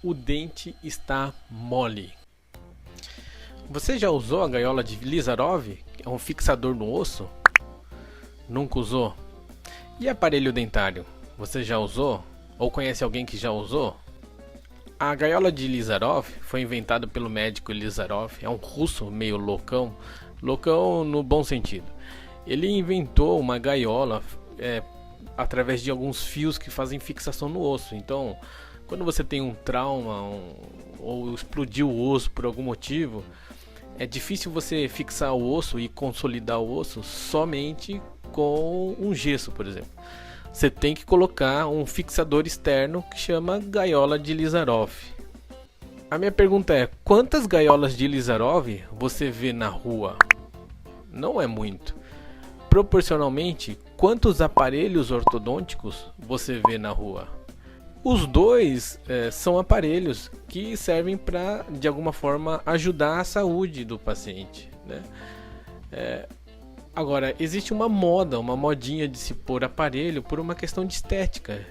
O dente está mole. Você já usou a gaiola de Lizarov? É um fixador no osso? Nunca usou? E aparelho dentário? Você já usou? Ou conhece alguém que já usou? A gaiola de Lizarov foi inventada pelo médico Lizarov. É um russo meio loucão. Loucão no bom sentido. Ele inventou uma gaiola através de alguns fios que fazem fixação no osso. Então, quando você tem um trauma ou explodiu o osso por algum motivo, é difícil você fixar o osso e consolidar o osso somente com um gesso, por exemplo. Você tem que colocar um fixador externo que chama gaiola de Lizarov. A minha pergunta é: quantas gaiolas de Lizarov você vê na rua? Não é muito. Proporcionalmente, quantos aparelhos ortodônticos você vê na rua? Os dois são aparelhos que servem para, de alguma forma, ajudar a saúde do paciente, né? Agora, existe uma modinha de se pôr aparelho por uma questão de estética,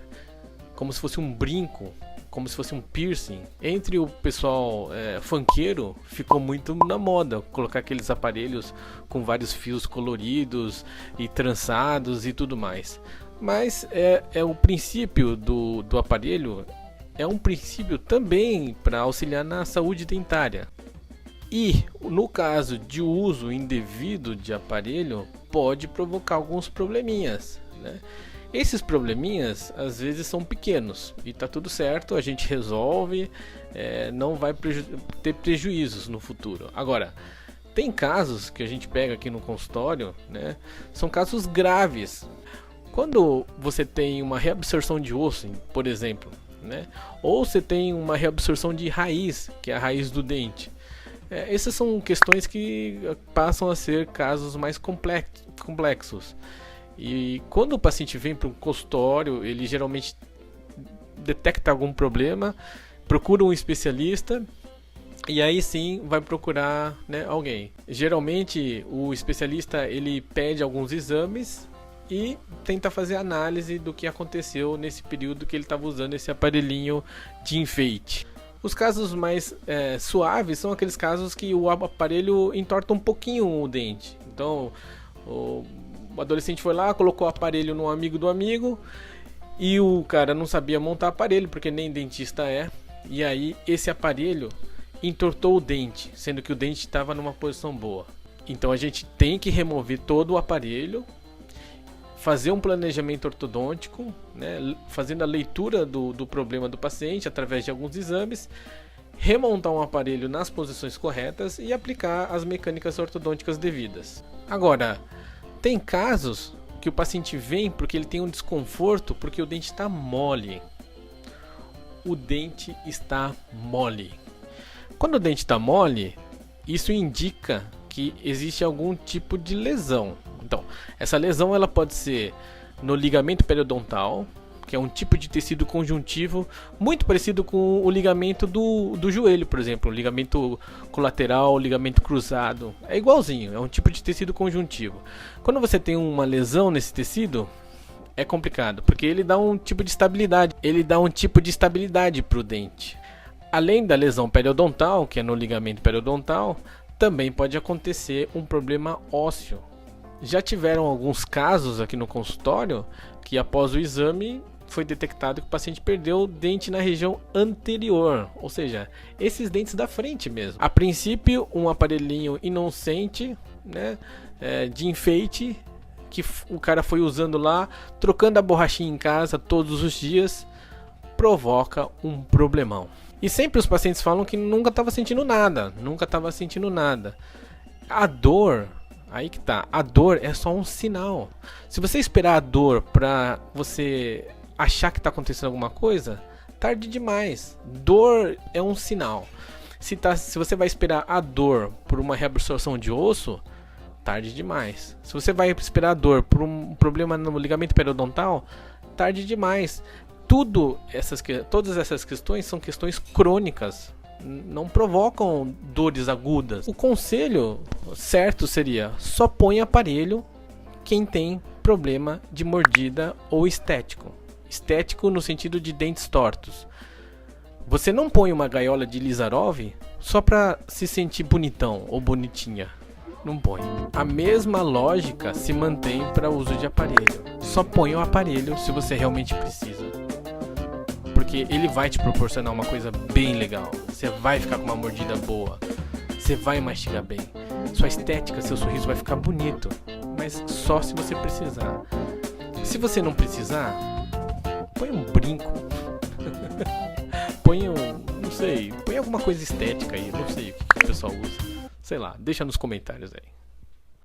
como se fosse um brinco, como se fosse um piercing. Entre o pessoal funkeiro, ficou muito na moda colocar aqueles aparelhos com vários fios coloridos e trançados e tudo mais. Mas o princípio do aparelho é um princípio também para auxiliar na saúde dentária. E no caso de uso indevido de aparelho, pode provocar alguns probleminhas, né? Esses probleminhas às vezes são pequenos e tá tudo certo, a gente resolve, não vai ter prejuízos no futuro. Agora, tem casos que a gente pega aqui no consultório, né? São casos graves. Quando você tem uma reabsorção de osso, por exemplo, né? Ou você tem uma reabsorção de raiz, que é a raiz do dente. Essas são questões que passam a ser casos mais complexos. E quando o paciente vem para o consultório, ele geralmente detecta algum problema, procura um especialista e aí sim vai procurar, né, alguém. Geralmente o especialista ele pede alguns exames e tenta fazer análise do que aconteceu nesse período que ele estava usando esse aparelhinho de enfeite. Os casos mais suaves são aqueles casos que o aparelho entorta um pouquinho o dente. Então, o adolescente foi lá, colocou o aparelho no amigo do amigo e o cara não sabia montar aparelho, porque nem dentista é. E aí, esse aparelho entortou o dente, sendo que o dente estava numa posição boa. Então, a gente tem que remover todo o aparelho, fazer um planejamento ortodôntico, né, fazendo a leitura do problema do paciente através de alguns exames, remontar um aparelho nas posições corretas e aplicar as mecânicas ortodônticas devidas. Agora, tem casos que o paciente vem porque ele tem um desconforto porque o dente está mole. O dente está mole. Quando o dente está mole, isso indica que existe algum tipo de lesão. Então, essa lesão ela pode ser no ligamento periodontal, que é um tipo de tecido conjuntivo muito parecido com o ligamento do joelho, por exemplo, o ligamento colateral, o ligamento cruzado. É igualzinho, é um tipo de tecido conjuntivo. Quando você tem uma lesão nesse tecido, é complicado, porque ele dá um tipo de estabilidade para o dente. Além da lesão periodontal, que é no ligamento periodontal, também pode acontecer um problema ósseo. Já tiveram alguns casos aqui no consultório que após o exame foi detectado que o paciente perdeu o dente na região anterior, ou seja, esses dentes da frente mesmo. A princípio, um aparelhinho inocente, né, de enfeite, que o cara foi usando lá, trocando a borrachinha em casa todos os dias, provoca um problemão. E sempre os pacientes falam que nunca estava sentindo nada. A dor... Aí que tá, a dor é só um sinal. Se você esperar a dor para você achar que está acontecendo alguma coisa, tarde demais. Dor é um sinal. Se você vai esperar a dor por uma reabsorção de osso, tarde demais. Se você vai esperar a dor por um problema no ligamento periodontal, tarde demais. Todas essas questões são questões crônicas. Não provocam dores agudas. O conselho certo seria: só põe aparelho quem tem problema de mordida ou estético. Estético no sentido de dentes tortos. Você não põe uma gaiola de Lizarov só pra se sentir bonitão ou bonitinha. Não põe. A mesma lógica se mantém para uso de aparelho. Só põe o aparelho se você realmente precisa. Porque ele vai te proporcionar uma coisa bem legal. Você vai ficar com uma mordida boa. Você vai mastigar bem. Sua estética, seu sorriso vai ficar bonito. Mas só se você precisar. Se você não precisar, põe um brinco. Põe não sei, põe alguma coisa estética aí. Não sei o que o pessoal usa. Sei lá, deixa nos comentários aí.